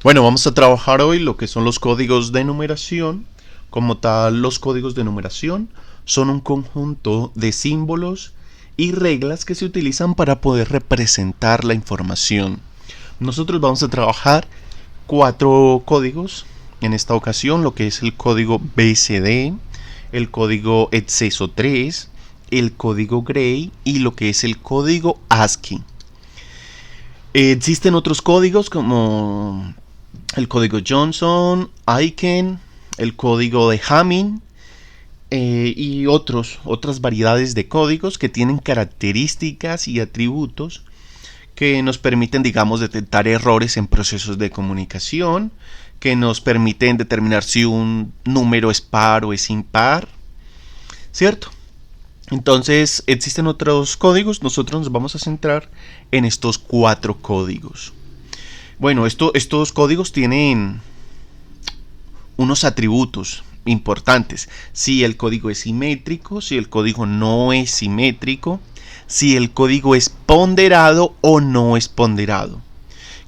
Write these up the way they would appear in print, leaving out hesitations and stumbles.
Bueno, vamos a trabajar hoy lo que son los códigos de numeración. Como tal, los códigos de numeración son un conjunto de símbolos y reglas que se utilizan para poder representar la información. Nosotros vamos a trabajar 4 códigos en esta ocasión, lo que es el código BCD, el código exceso 3, el código Gray y lo que es el código ASCII. Existen otros códigos como el código Johnson, Aiken, el código de Hamming y otras variedades de códigos que tienen características y atributos que nos permiten, digamos, detectar errores en procesos de comunicación, que nos permiten determinar si un número es par o es impar, ¿cierto? Entonces, existen otros códigos, nosotros nos vamos a centrar en estos 4 códigos. Bueno, estos códigos tienen unos atributos importantes. Si el código es simétrico, si el código no es simétrico, si el código es ponderado o no es ponderado.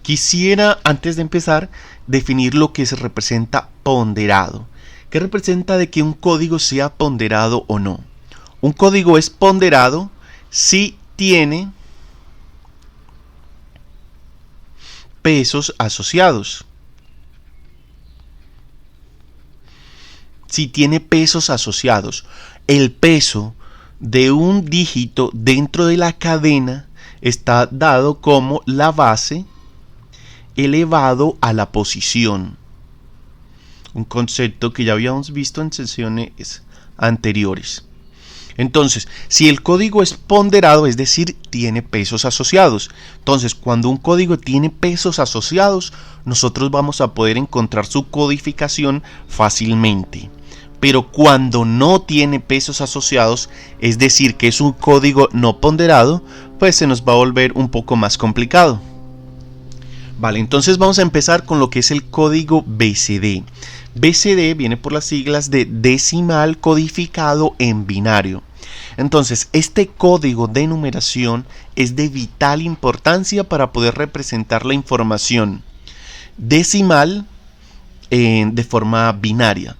Quisiera, antes de empezar, definir lo que se representa ponderado. ¿Qué representa de que un código sea ponderado o no? Un código es ponderado si tiene pesos asociados. Si tiene pesos asociados, el peso de un dígito dentro de la cadena está dado como la base elevado a la posición. Un concepto que ya habíamos visto en sesiones anteriores. Entonces, si el código es ponderado, es decir, tiene pesos asociados. Entonces, cuando un código tiene pesos asociados, nosotros vamos a poder encontrar su codificación fácilmente. Pero cuando no tiene pesos asociados, es decir, que es un código no ponderado, pues se nos va a volver un poco más complicado. Vale, entonces vamos a empezar con lo que es el código BCD. BCD viene por las siglas de decimal codificado en binario. Entonces, este código de numeración es de vital importancia para poder representar la información decimal de forma binaria.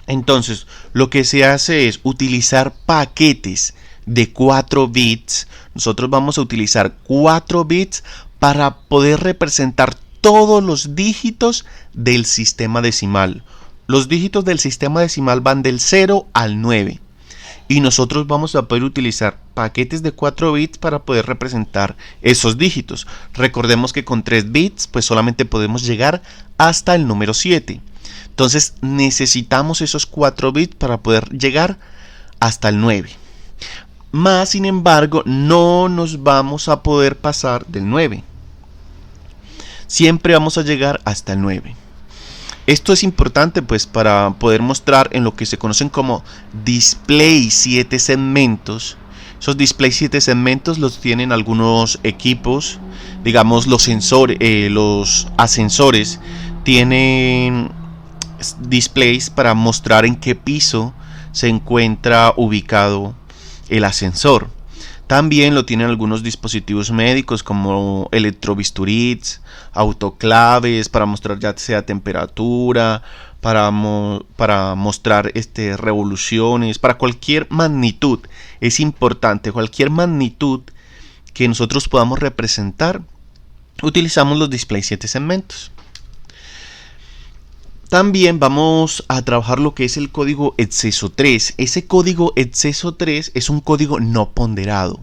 Entonces, lo que se hace es utilizar paquetes de 4 bits. Nosotros vamos a utilizar 4 bits para poder representar todos los dígitos del sistema decimal. Los dígitos del sistema decimal van del 0 al 9. Y nosotros vamos a poder utilizar paquetes de 4 bits para poder representar esos dígitos. Recordemos que con 3 bits pues solamente podemos llegar hasta el número 7. Entonces necesitamos esos 4 bits para poder llegar hasta el 9. Más sin embargo, no nos vamos a poder pasar del 9. Siempre vamos a llegar hasta el 9. Esto es importante pues para poder mostrar en lo que se conocen como display 7 segmentos. Esos display 7 segmentos los tienen algunos equipos, digamos los ascensores tienen displays para mostrar en qué piso se encuentra ubicado el ascensor. También lo tienen algunos dispositivos médicos como electrobisturís, autoclaves para mostrar ya sea temperatura, para mostrar revoluciones, para cualquier magnitud. Es importante, cualquier magnitud que nosotros podamos representar, utilizamos los display 7 segmentos. También vamos a trabajar lo que es el código exceso 3. Ese código exceso 3 es un código no ponderado.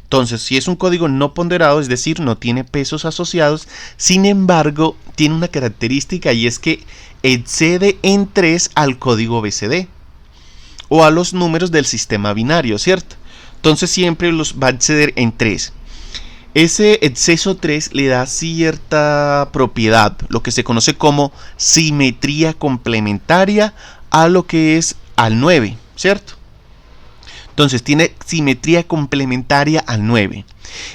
Entonces, si es un código no ponderado, es decir, no tiene pesos asociados, sin embargo, tiene una característica y es que excede en 3 al código BCD o a los números del sistema binario, ¿cierto? Entonces, siempre los va a exceder en 3. Ese exceso 3 le da cierta propiedad, lo que se conoce como simetría complementaria a lo que es al 9, ¿cierto? Entonces tiene simetría complementaria al 9.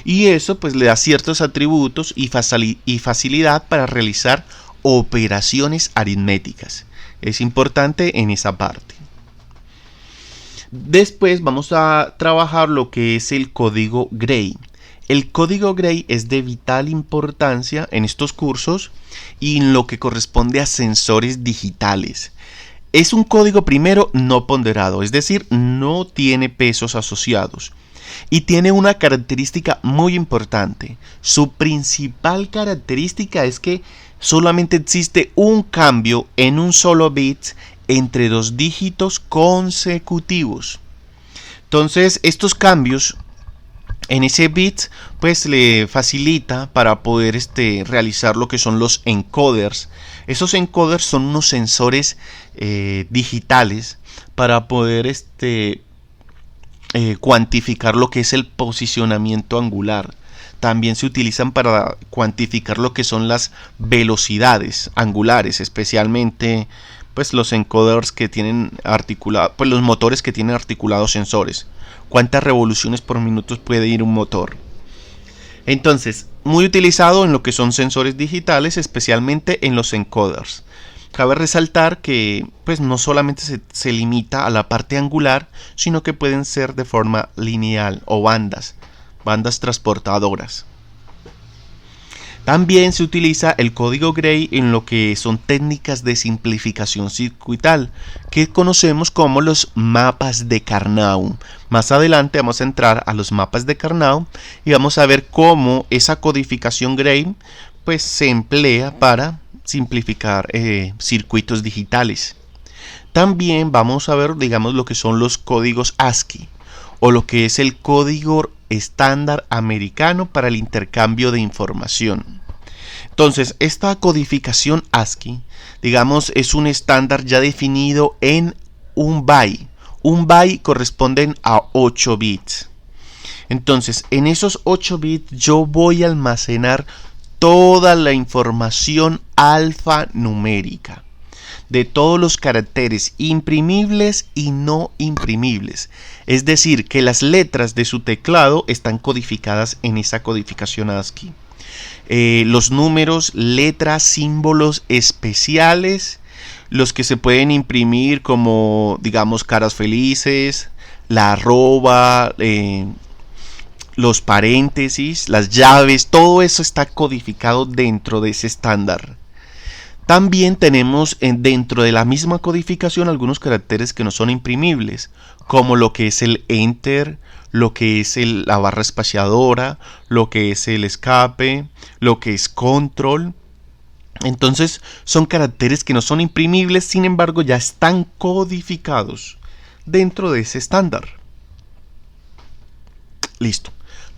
Y eso pues le da ciertos atributos y facilidad para realizar operaciones aritméticas. Es importante en esa parte. Después vamos a trabajar lo que es el código Gray. El código Gray es de vital importancia en estos cursos y en lo que corresponde a sensores digitales. Es un código primero no ponderado, es decir, no tiene pesos asociados. Y tiene una característica muy importante. Su principal característica es que solamente existe un cambio en un solo bit entre dos dígitos consecutivos. Entonces, estos cambios en ese bit pues le facilita para poder realizar lo que son los encoders. Esos encoders son unos sensores digitales para poder cuantificar lo que es el posicionamiento angular. También se utilizan para cuantificar lo que son las velocidades angulares, especialmente pues los encoders que tienen articulado, pues los motores que tienen articulados sensores. Cuántas revoluciones por minuto puede ir un motor. Entonces, muy utilizado en lo que son sensores digitales, especialmente en los encoders. Cabe resaltar que pues no solamente se limita a la parte angular, sino que pueden ser de forma lineal o bandas transportadoras. También se utiliza el código Gray en lo que son técnicas de simplificación circuital, que conocemos como los mapas de Karnaugh. Más adelante vamos a entrar a los mapas de Karnaugh y vamos a ver cómo esa codificación Gray pues se emplea para simplificar circuitos digitales. También vamos a ver, digamos, lo que son los códigos ASCII o lo que es el código estándar americano para el intercambio de información. Entonces, esta codificación ASCII, digamos, es un estándar ya definido en un byte. Un byte corresponden a 8 bits. Entonces, en esos 8 bits yo voy a almacenar toda la información alfanumérica de todos los caracteres imprimibles y no imprimibles. Es decir, que las letras de su teclado están codificadas en esa codificación ASCII. Los números, letras, símbolos especiales, los que se pueden imprimir como, digamos, caras felices, la arroba, los paréntesis, las llaves, todo eso está codificado dentro de ese estándar. También tenemos dentro de la misma codificación algunos caracteres que no son imprimibles, como lo que es el enter, lo que es la barra espaciadora, lo que es el escape, lo que es control. Entonces son caracteres que no son imprimibles, sin embargo ya están codificados dentro de ese estándar. Listo.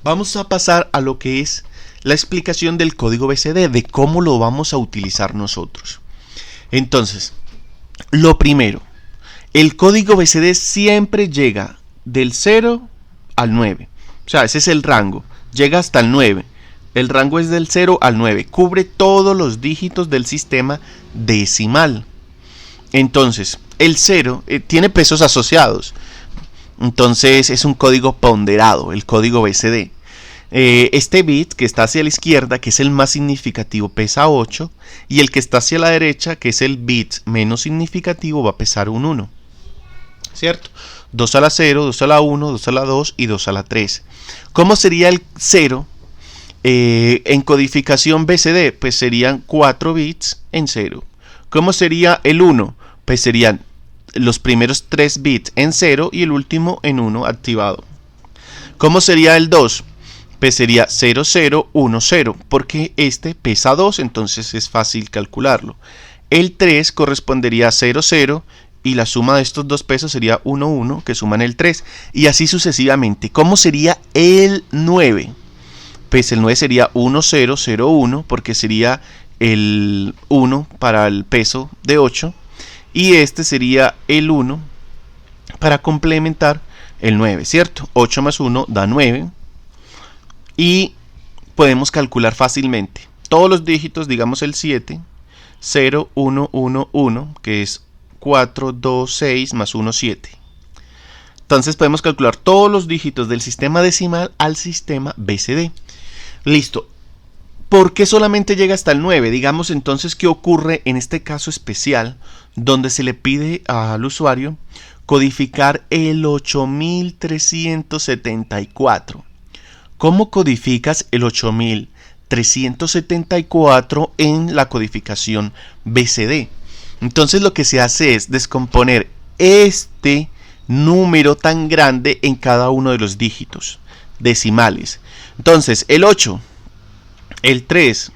Vamos a pasar a lo que es la explicación del código BCD, de cómo lo vamos a utilizar nosotros. Entonces, lo primero, el código BCD siempre llega del 0 al 9. O sea, ese es el rango. Llega hasta el 9. El rango es del 0 al 9. Cubre todos los dígitos del sistema decimal. Entonces, el 0 tiene pesos asociados. Entonces, es un código ponderado, el código BCD. Este bit que está hacia la izquierda, que es el más significativo, pesa 8, y el que está hacia la derecha, que es el bit menos significativo, va a pesar un 1, ¿cierto? 2 a la 0, 2 a la 1, 2 a la 2 y 2 a la 3. ¿Cómo sería el 0 en codificación BCD? Pues serían 4 bits en 0. ¿Cómo sería el 1? Pues serían los primeros 3 bits en 0 y el último en 1 activado. ¿Cómo sería el 2? Pues sería 0, 0, 1, 0, porque este pesa 2, entonces es fácil calcularlo. El 3 correspondería a 0, 0, y la suma de estos dos pesos sería 1, 1, que suman el 3, y así sucesivamente. ¿Cómo sería el 9? Pues el 9 sería 1, 0, 0, 1, porque sería el 1 para el peso de 8, y este sería el 1 para complementar el 9, ¿cierto? 8 más 1 da 9. Y podemos calcular fácilmente todos los dígitos, digamos el 7, 0, 1, 1, 1, que es 4, 2, 6 más 1, 7. Entonces podemos calcular todos los dígitos del sistema decimal al sistema BCD. Listo. ¿Por qué solamente llega hasta el 9? Digamos entonces qué ocurre en este caso especial donde se le pide al usuario codificar el 8374. ¿Cómo codificas el 8374 en la codificación BCD? Entonces lo que se hace es descomponer este número tan grande en cada uno de los dígitos decimales. Entonces el 8, el 3,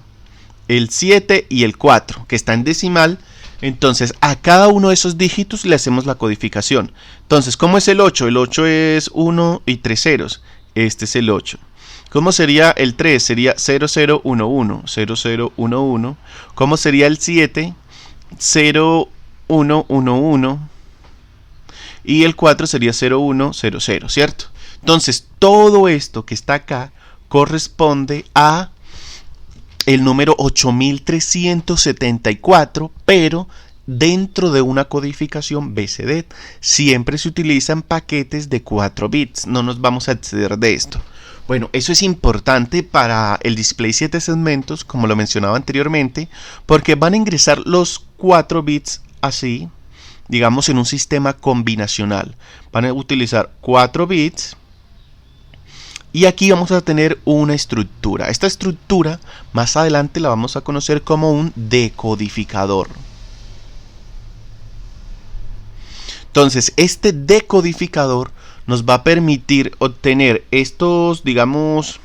el 7 y el 4, que está en decimal, entonces a cada uno de esos dígitos le hacemos la codificación. Entonces, ¿cómo es el 8? El 8 es 1 y 3 ceros. Este es el 8. ¿Cómo sería el 3? Sería 0011, 0011. ¿Cómo sería el 7? 0111. Y el 4 sería 0100, ¿cierto? Entonces, todo esto que está acá corresponde a el número 8374, pero dentro de una codificación BCD. Siempre se utilizan paquetes de 4 bits, no nos vamos a exceder de esto. Bueno, eso es importante para el display 7 segmentos, como lo mencionaba anteriormente, porque van a ingresar los 4 bits así, digamos en un sistema combinacional. Van a utilizar 4 bits. Y aquí vamos a tener una estructura. Esta estructura más adelante la vamos a conocer como un decodificador. Entonces, este decodificador nos va a permitir obtener estos, digamos,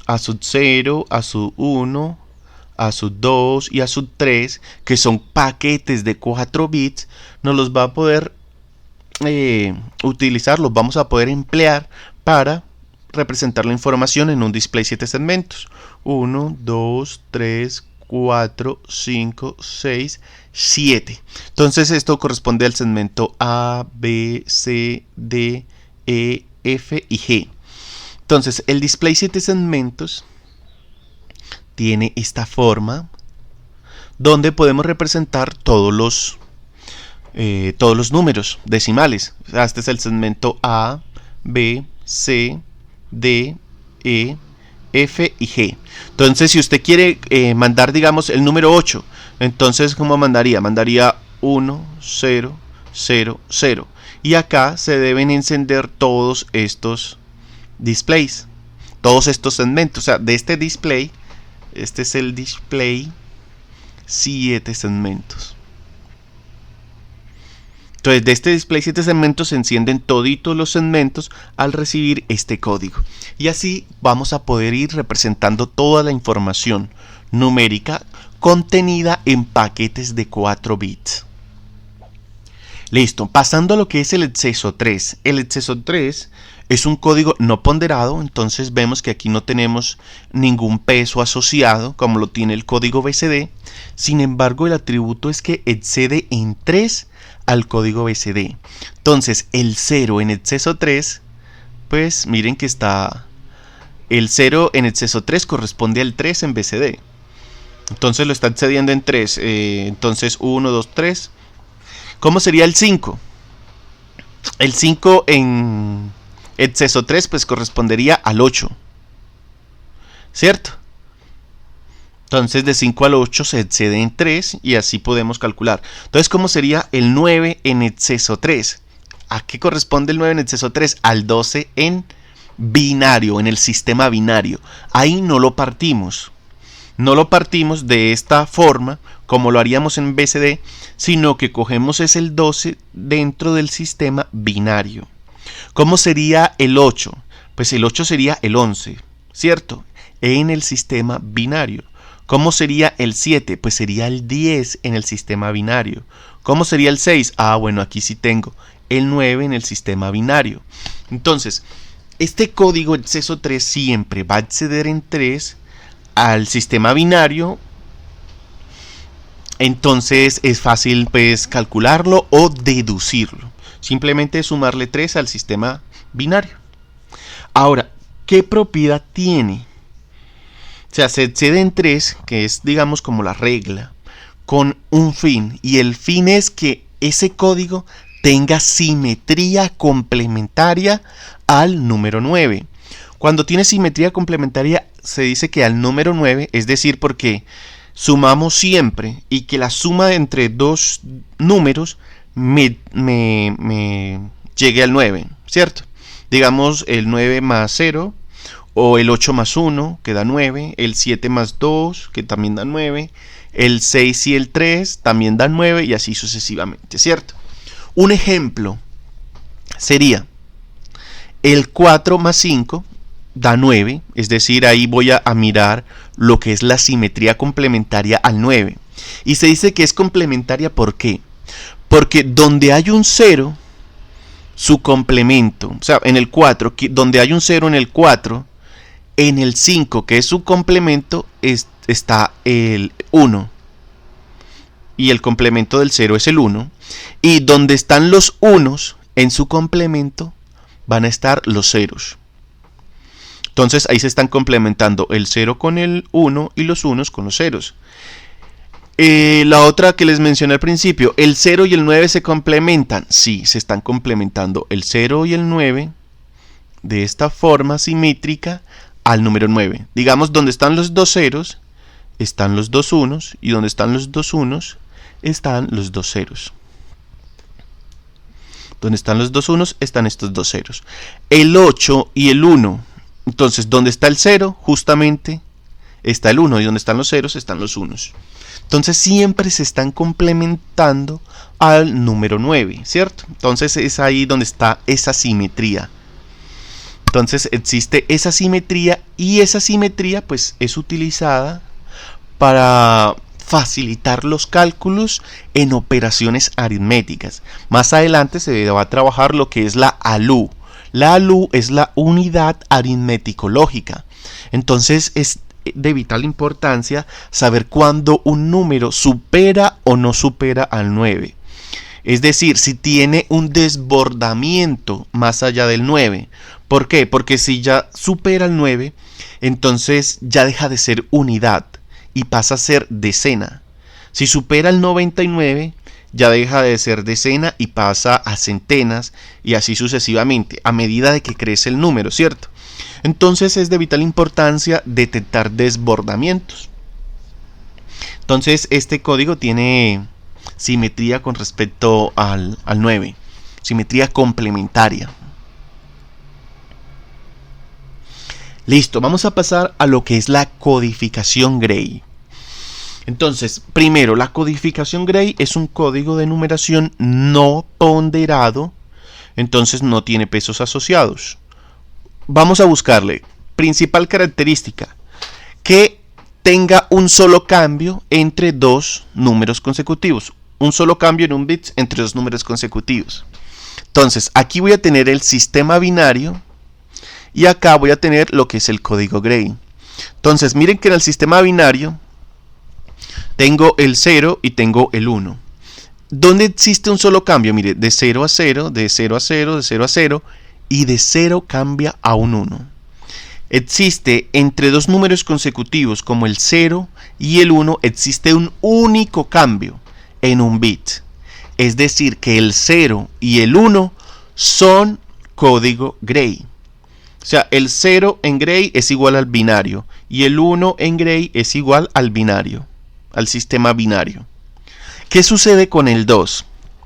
a sub 0, a sub 1, a sub 2 y a sub 3, que son paquetes de 4 bits, nos los va a poder utilizar, los vamos a poder emplear para representar la información en un display 7 segmentos. 1, 2, 3, 4, 5, 6, 7. Entonces esto corresponde al segmento A, B, C, D, E, F y G. Entonces el display 7 segmentos tiene esta forma donde podemos representar todos los números decimales. Este es el segmento A, B, C, D, E, F y G. Entonces, si usted quiere mandar, digamos, el número 8, entonces, ¿cómo mandaría? Mandaría 1, 0, 0, 0. Y acá se deben encender todos estos displays, todos estos segmentos. O sea, de este display, este es el display 7 segmentos. Entonces, de este display 7 segmentos se encienden toditos los segmentos al recibir este código. Y así vamos a poder ir representando toda la información numérica contenida en paquetes de 4 bits. Listo, pasando a lo que es el exceso 3. El exceso 3 es un código no ponderado, entonces vemos que aquí no tenemos ningún peso asociado como lo tiene el código BCD. Sin embargo, el atributo es que excede en 3 al código BCD. Entonces, el 0 en exceso 3, pues miren que está el 0 en exceso 3 corresponde al 3 en BCD. Entonces lo está excediendo en 3. Entonces 1, 2, 3. ¿Cómo sería el 5? El 5 en exceso 3 pues correspondería al 8. ¿Cierto? Entonces de 5 al 8 se excede en 3 y así podemos calcular. Entonces, ¿cómo sería el 9 en exceso 3? ¿A qué corresponde el 9 en exceso 3? Al 12 en binario, en el sistema binario. Ahí no lo partimos. No lo partimos de esta forma, como lo haríamos en BCD, sino que cogemos es el 12 dentro del sistema binario. ¿Cómo sería el 8? Pues el 8 sería el 11, ¿cierto? En el sistema binario. ¿Cómo sería el 7? Pues sería el 10 en el sistema binario. ¿Cómo sería el 6? Ah, bueno, aquí sí tengo el 9 en el sistema binario. Entonces, este código exceso 3 siempre va a acceder en 3 al sistema binario. Entonces es fácil pues calcularlo o deducirlo. Simplemente sumarle 3 al sistema binario. Ahora, ¿qué propiedad tiene? O sea, se excede en 3, que es digamos como la regla, con un fin. Y el fin es que ese código tenga simetría complementaria al número 9. Cuando tiene simetría complementaria se dice que al número 9, es decir, porque sumamos siempre y que la suma entre dos números me llegue al 9, ¿cierto? Digamos el 9 más 0 o el 8 más 1, que da 9, el 7 más 2, que también da 9, el 6 y el 3 también dan 9 y así sucesivamente, ¿cierto? Un ejemplo sería el 4 más 5 da 9, es decir, ahí voy a mirar lo que es la simetría complementaria al 9. Y se dice que es complementaria, ¿por qué? Porque donde hay un 0, su complemento, o sea, en el 4, donde hay un 0 en el 4, en el 5, que es su complemento, está el 1. Y el complemento del 0 es el 1. Y donde están los unos, en su complemento, van a estar los ceros. Entonces ahí se están complementando el 0 con el 1 y los unos con los ceros. La otra que les mencioné al principio, el 0 y el 9 se complementan. Sí, se están complementando el 0 y el 9 de esta forma simétrica al número 9. Digamos, donde están los dos ceros, están los dos unos, y donde están los dos unos, están los dos ceros. Donde están los dos unos, están estos dos ceros. El 8 y el 1. Entonces, donde está el 0, justamente está el 1, y donde están los ceros, están los unos. Entonces, siempre se están complementando al número 9, ¿cierto? Entonces, es ahí donde está esa simetría. Entonces, existe esa simetría, y esa simetría, pues, es utilizada para facilitar los cálculos en operaciones aritméticas. Más adelante se va a trabajar lo que es la ALU. La ALU es la unidad aritmético-lógica. Entonces es de vital importancia saber cuándo un número supera o no supera al 9. Es decir, si tiene un desbordamiento más allá del 9. ¿Por qué? Porque si ya supera el 9, entonces ya deja de ser unidad y pasa a ser decena. Si supera el 99, ya deja de ser decena y pasa a centenas, y así sucesivamente, a medida de que crece el número, ¿cierto? Entonces es de vital importancia detectar desbordamientos. Entonces este código tiene simetría con respecto al 9, simetría complementaria. Listo, vamos a pasar a lo que es la codificación Gray. Entonces, primero, la codificación Gray es un código de numeración no ponderado, entonces no tiene pesos asociados. Vamos a buscarle. Principal característica, que tenga un solo cambio entre dos números consecutivos. Un solo cambio en un bit entre dos números consecutivos. Entonces, aquí voy a tener el sistema binario y acá voy a tener lo que es el código Gray. Entonces, miren que en el sistema binario tengo el 0 y tengo el 1. ¿Dónde existe un solo cambio? Mire, de 0 a 0, de 0 a 0, de 0 a 0, y de 0 cambia a un 1. Existe entre dos números consecutivos como el 0 y el 1, existe un único cambio en un bit. Es decir, que el 0 y el 1 son código Gray. O sea, el 0 en Gray es igual al binario y el 1 en Gray es igual al binario, al sistema binario. ¿Qué sucede con el 2?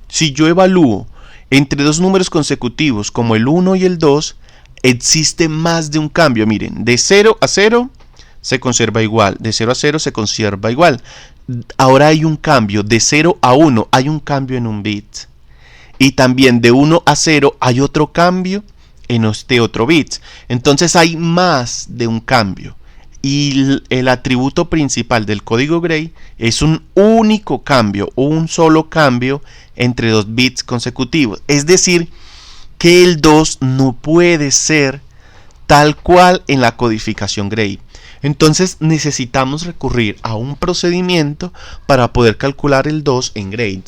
Si yo evalúo entre dos números consecutivos como el 1 y el 2, existe más de un cambio. Miren, de 0 a 0 se conserva igual, de 0 a 0 se conserva igual. Ahora hay un cambio, de 0 a 1 hay un cambio en un bit. Y también de 1 a 0 hay otro cambio en este otro bit. Entonces hay más de un cambio. Y el atributo principal del código Gray es un único cambio, un solo cambio entre dos bits consecutivos. Es decir, que el 2 no puede ser tal cual en la codificación Gray. Entonces necesitamos recurrir a un procedimiento para poder calcular el 2 en Gray.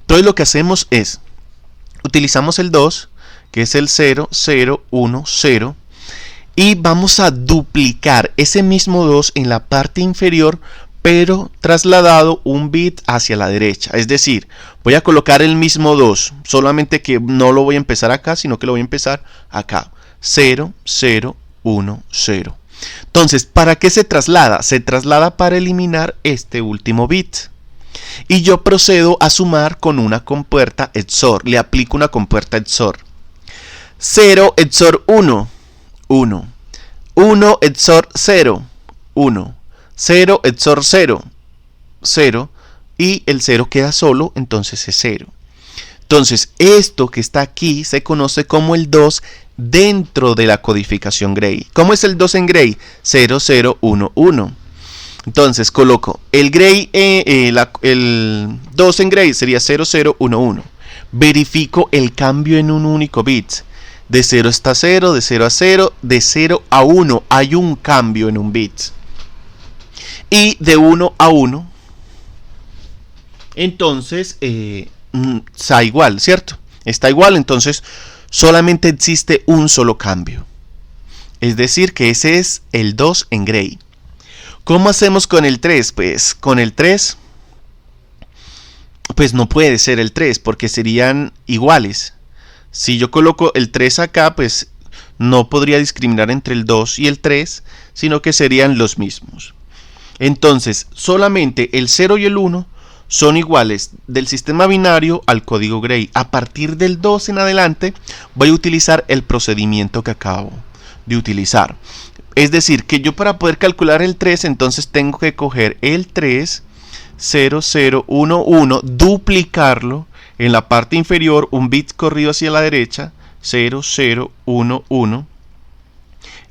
Entonces lo que hacemos es, utilizamos el 2, que es el 0, 0, 1, 0, y vamos a duplicar ese mismo 2 en la parte inferior, pero trasladado un bit hacia la derecha. Es decir, voy a colocar el mismo 2, solamente que no lo voy a empezar acá, sino que lo voy a empezar acá. 0, 0, 1, 0. Entonces, ¿para qué se traslada? Se traslada para eliminar este último bit. Y yo procedo a sumar con una compuerta XOR. Le aplico una compuerta XOR. 0 XOR 1, 1. 1 XOR 0, 1. 0 XOR 0, 0. Y el 0 queda solo, entonces es 0. Entonces, esto que está aquí se conoce como el 2 dentro de la codificación Gray. ¿Cómo es el 2 en Gray? 0, 0, 1, 1. Entonces, coloco el Gray, el 2 en Gray sería 0, 0, 1, 1. Verifico el cambio en un único bit. De 0 está 0, de 0 a 0, de 0 a 1 hay un cambio en un bit. Y de 1 a 1, entonces está igual, ¿cierto? Está igual, entonces solamente existe un solo cambio. Es decir, que ese es el 2 en Gray. ¿Cómo hacemos con el 3? Pues con el 3, pues no puede ser el 3 porque serían iguales. Si yo coloco el 3 acá, pues no podría discriminar entre el 2 y el 3, sino que serían los mismos. Entonces, solamente el 0 y el 1 son iguales del sistema binario al código Gray. A partir del 2 en adelante, voy a utilizar el procedimiento que acabo de utilizar. Es decir, que yo para poder calcular el 3, entonces tengo que coger el 3, 0, 0, 1, 1, duplicarlo en la parte inferior, un bit corrido hacia la derecha, 0, 0, 1, 1.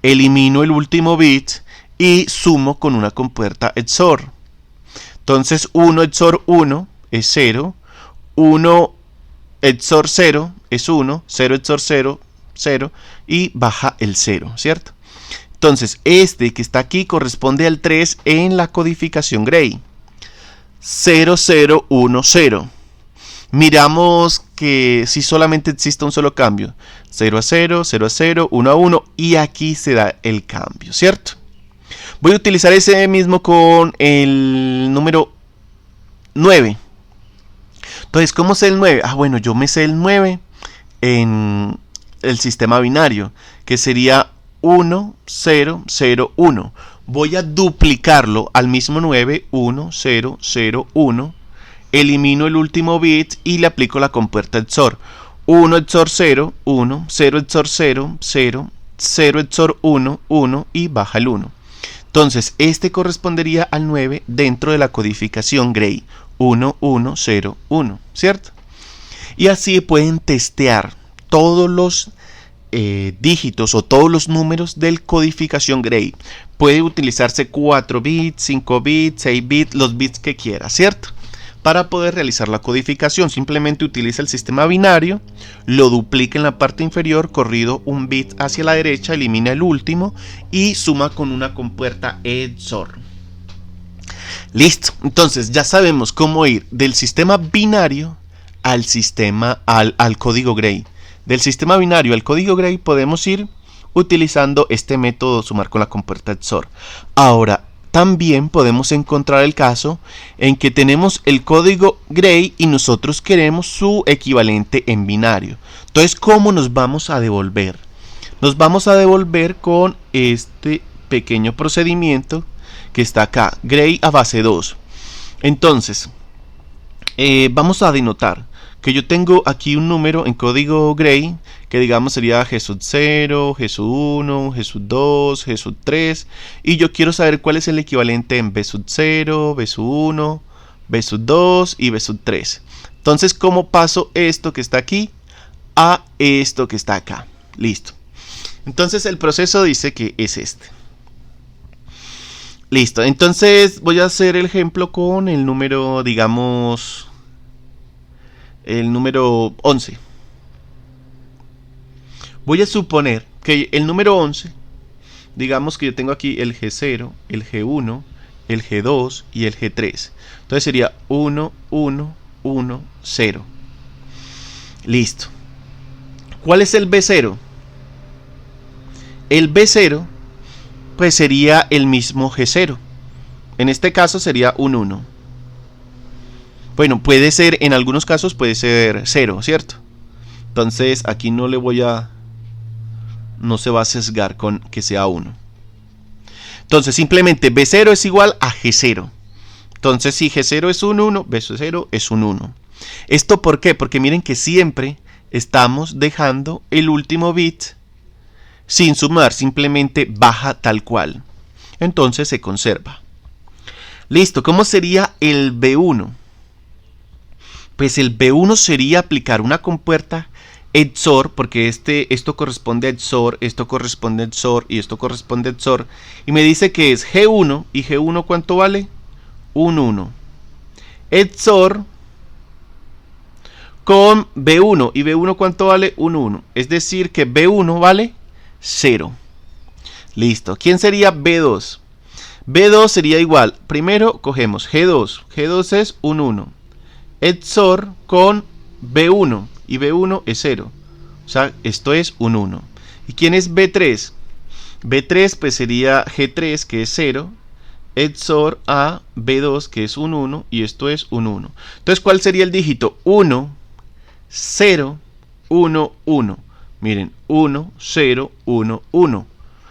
Elimino el último bit y sumo con una compuerta XOR. Entonces 1 XOR 1 es 0, 1 XOR 0 es 1, 0 XOR 0, 0 y baja el 0, ¿cierto? Entonces este que está aquí corresponde al 3 en la codificación Gray. 0, 0, 1, 0. Miramos que si solamente existe un solo cambio, 0 a 0, 0 a 0, 1 a 1 y aquí se da el cambio, ¿cierto? Voy a utilizar ese mismo con el número 9. Entonces, ¿cómo sé el 9? Ah, bueno, yo me sé el 9 en el sistema binario, que sería 1, 0, 0, 1. Voy a duplicarlo al mismo 9, 1, 0, 0, 1. Elimino el último bit y le aplico la compuerta XOR. 1 XOR 0, 1, 0 XOR 0, 0, 0 XOR 1, 1 y baja el 1. Entonces, este correspondería al 9 dentro de la codificación Gray. 1, 1, 0, 1, ¿cierto? Y así pueden testear todos los dígitos o todos los números del codificación Gray. Puede utilizarse 4 bits, 5 bits, 6 bits, los bits que quiera, ¿cierto? Para poder realizar la codificación, simplemente utiliza el sistema binario, lo duplica en la parte inferior, corrido un bit hacia la derecha, elimina el último y suma con una compuerta XOR. Listo, entonces ya sabemos cómo ir del sistema binario al código Gray. Del sistema binario al código Gray podemos ir utilizando este método sumar con la compuerta XOR. Ahora, también podemos encontrar el caso en que tenemos el código Gray y nosotros queremos su equivalente en binario. Entonces, ¿cómo nos vamos a devolver? Nos vamos a devolver con este pequeño procedimiento que está acá, Gray a base 2. Entonces, vamos a denotar que yo tengo aquí un número en código Gray que digamos sería G0, G1, G2, G3 y yo quiero saber cuál es el equivalente en B0, B1, B2 y B3. Entonces, ¿cómo paso esto que está aquí a esto que está acá? Listo. Entonces el proceso dice que es este. Listo, entonces voy a hacer el ejemplo con el número, digamos, el número 11. Voy a suponer que el número 11, digamos que yo tengo aquí el G0, el G1, el G2 y el G3. Entonces sería 1, 1, 1, 0. Listo. ¿Cuál es el B0? El B0 pues sería el mismo G0. En este caso sería un 1. Bueno, puede ser, en algunos casos puede ser 0, ¿cierto? Entonces aquí no se va a sesgar con que sea 1. Entonces simplemente B0 es igual a G0. Entonces si G0 es un 1, B0 es un 1. ¿Esto por qué? Porque miren que siempre estamos dejando el último bit sin sumar, simplemente baja tal cual. Entonces se conserva. Listo, ¿cómo sería el B1? Pues el B1 sería aplicar una compuerta XOR, porque esto corresponde a XOR, esto corresponde a XOR y esto corresponde a XOR. Y me dice que es G1, y G1 ¿cuánto vale? 1. XOR con B1, y B1 ¿cuánto vale? 1. Es decir que B1 vale 0. Listo. ¿Quién sería B2? B2 sería igual. Primero cogemos G2. G2 es 1. XOR con B1. Y B1 es 0. O sea, esto es 1. ¿Y quién es B3? B3 pues sería G3, que es 0. XOR a B2, que es 1. Y esto es 1. Entonces, ¿cuál sería el dígito? 1, 0, 1, 1. Miren, 1, 0, 1, 1.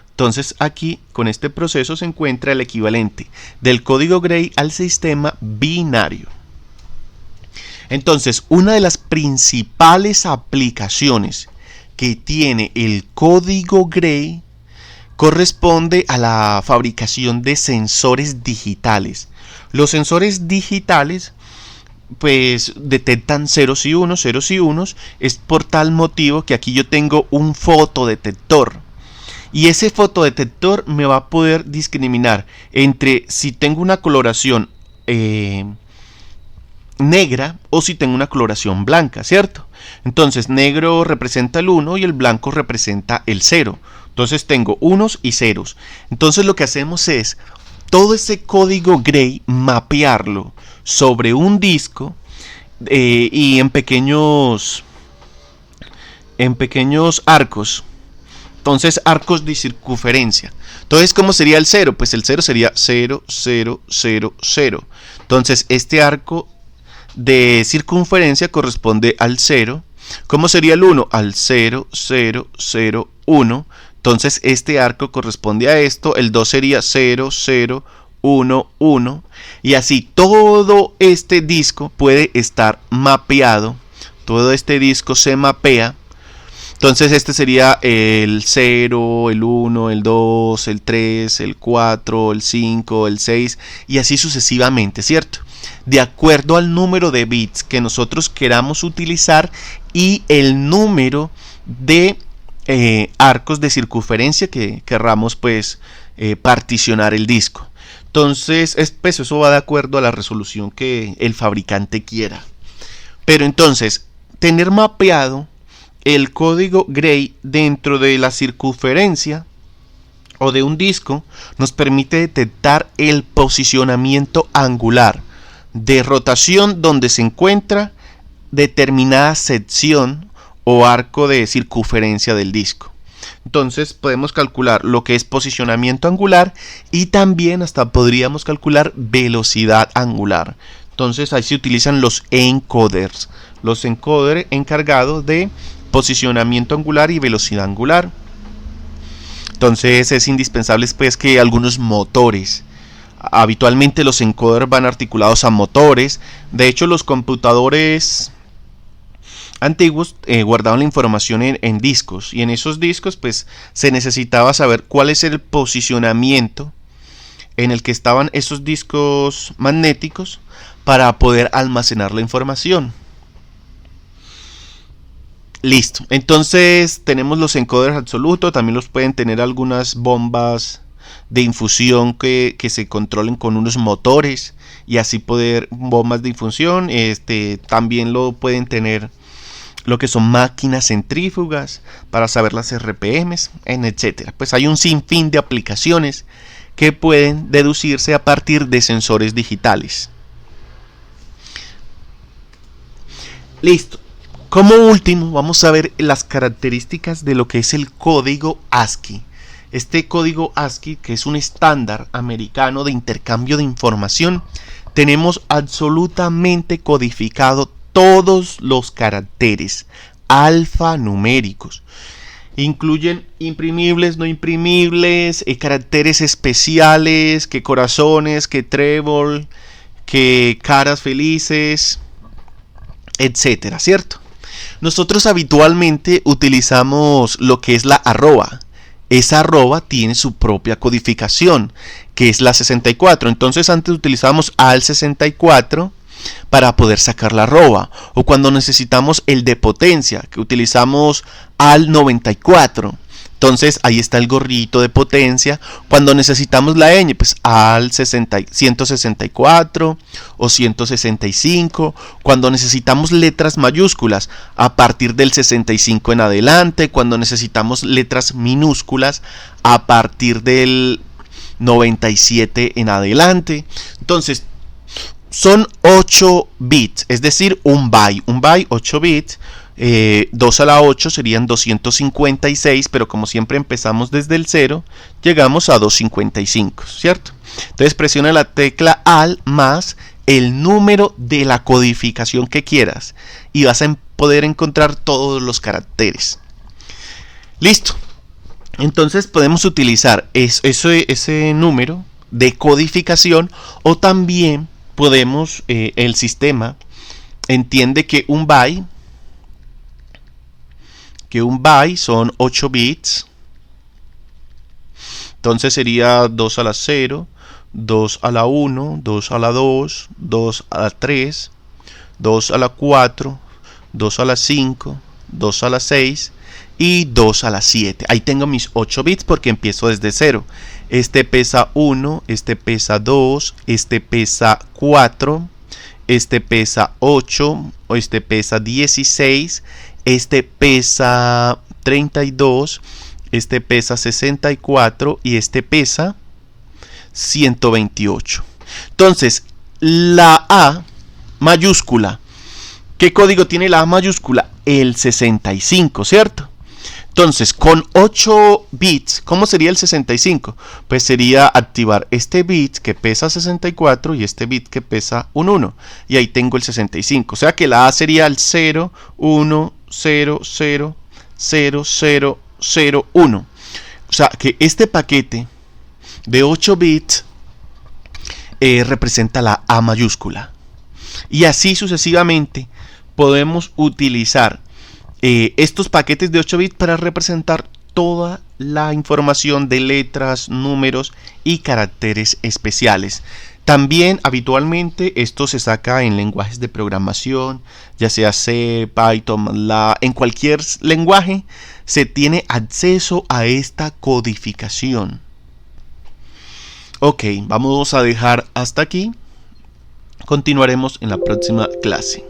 Entonces aquí con este proceso se encuentra el equivalente del código Gray al sistema binario. Entonces, una de las principales aplicaciones que tiene el código Gray corresponde a la fabricación de sensores digitales. Los sensores digitales pues detectan ceros y unos, es por tal motivo que aquí yo tengo un fotodetector. Y ese fotodetector me va a poder discriminar entre si tengo una coloración negra o si tengo una coloración blanca, ¿cierto? Entonces negro representa el 1 y el blanco representa el 0. Entonces tengo unos y ceros. Entonces lo que hacemos es todo ese código Gray mapearlo sobre un disco y en pequeños arcos. Entonces, arcos de circunferencia. Entonces, ¿cómo sería el 0? Pues el 0 sería 0, 0, 0, 0. Entonces, este arco de circunferencia corresponde al 0. ¿Cómo sería el 1? Al 0, 0, 0, 1. Entonces, este arco corresponde a esto. El 2 sería 0, 0, 1, 1. Y así, todo este disco puede estar mapeado. Todo este disco se mapea. Entonces este sería el 0, el 1, el 2, el 3, el 4, el 5, el 6 y así sucesivamente, ¿cierto? De acuerdo al número de bits que nosotros queramos utilizar y el número de arcos de circunferencia que querramos pues particionar el disco. Entonces pues, eso va de acuerdo a la resolución que el fabricante quiera. Pero entonces tener mapeado el código Gray dentro de la circunferencia o de un disco nos permite detectar el posicionamiento angular de rotación donde se encuentra determinada sección o arco de circunferencia del disco. Entonces podemos calcular lo que es posicionamiento angular y también hasta podríamos calcular velocidad angular. Entonces ahí se utilizan los encoders encargados de posicionamiento angular y velocidad angular. Entonces es indispensable pues que algunos motores, habitualmente los encoders van articulados a motores. De hecho los computadores antiguos guardaban la información en discos y en esos discos pues se necesitaba saber cuál es el posicionamiento en el que estaban esos discos magnéticos para poder almacenar la información. Listo, entonces tenemos los encoders absolutos, también los pueden tener algunas bombas de infusión que se controlen con unos motores y así poder, bombas de infusión, también lo pueden tener lo que son máquinas centrífugas para saber las RPMs, etcétera. Pues hay un sinfín de aplicaciones que pueden deducirse a partir de sensores digitales. Listo. Como último, vamos a ver las características de lo que es el código ASCII. Este código ASCII, que es un estándar americano de intercambio de información, tenemos absolutamente codificado todos los caracteres alfanuméricos. Incluyen imprimibles, no imprimibles, caracteres especiales, que corazones, que trébol, que caras felices, etcétera, ¿cierto? Nosotros habitualmente utilizamos lo que es la arroba, esa arroba tiene su propia codificación, que es la 64. Entonces antes utilizábamos AL64 para poder sacar la arroba, o cuando necesitamos el de potencia, que utilizamos AL94. Entonces ahí está el gorrito de potencia. Cuando necesitamos la ñ, pues al 164 o 165. Cuando necesitamos letras mayúsculas, a partir del 65 en adelante. Cuando necesitamos letras minúsculas, a partir del 97 en adelante. Entonces son 8 bits, es decir, un byte. Un byte, 8 bits. 2 a la 8 serían 256, pero como siempre empezamos desde el 0, llegamos a 255, ¿cierto? Entonces presiona la tecla AL más el número de la codificación que quieras y vas a poder encontrar todos los caracteres. Listo. Entonces podemos utilizar ese número de codificación, o también podemos, el sistema entiende que un byte son 8 bits. Entonces sería 2 a la 0, 2 a la 1, 2 a la 2, 2 a la 3, 2 a la 4, 2 a la 5, 2 a la 6 y 2 a la 7. Ahí tengo mis 8 bits porque empiezo desde 0. Este pesa 1, este pesa 2, este pesa 4, este pesa 8, este pesa 16, este pesa 32, este pesa 64 y este pesa 128. Entonces, la A mayúscula, ¿qué código tiene la A mayúscula? El 65, ¿cierto? Entonces, con 8 bits, ¿cómo sería el 65? Pues sería activar este bit que pesa 64 y este bit que pesa un 1. Y ahí tengo el 65. O sea que la A sería el 0, 1, 0, 0, 0, 0, 0, 1. O sea que este paquete de 8 bits representa la A mayúscula. Y así sucesivamente podemos utilizar estos paquetes de 8 bits para representar toda la información de letras, números y caracteres especiales. También habitualmente esto se saca en lenguajes de programación, ya sea C, Python, MATLAB, en cualquier lenguaje se tiene acceso a esta codificación. Ok, vamos a dejar hasta aquí. Continuaremos en la próxima clase.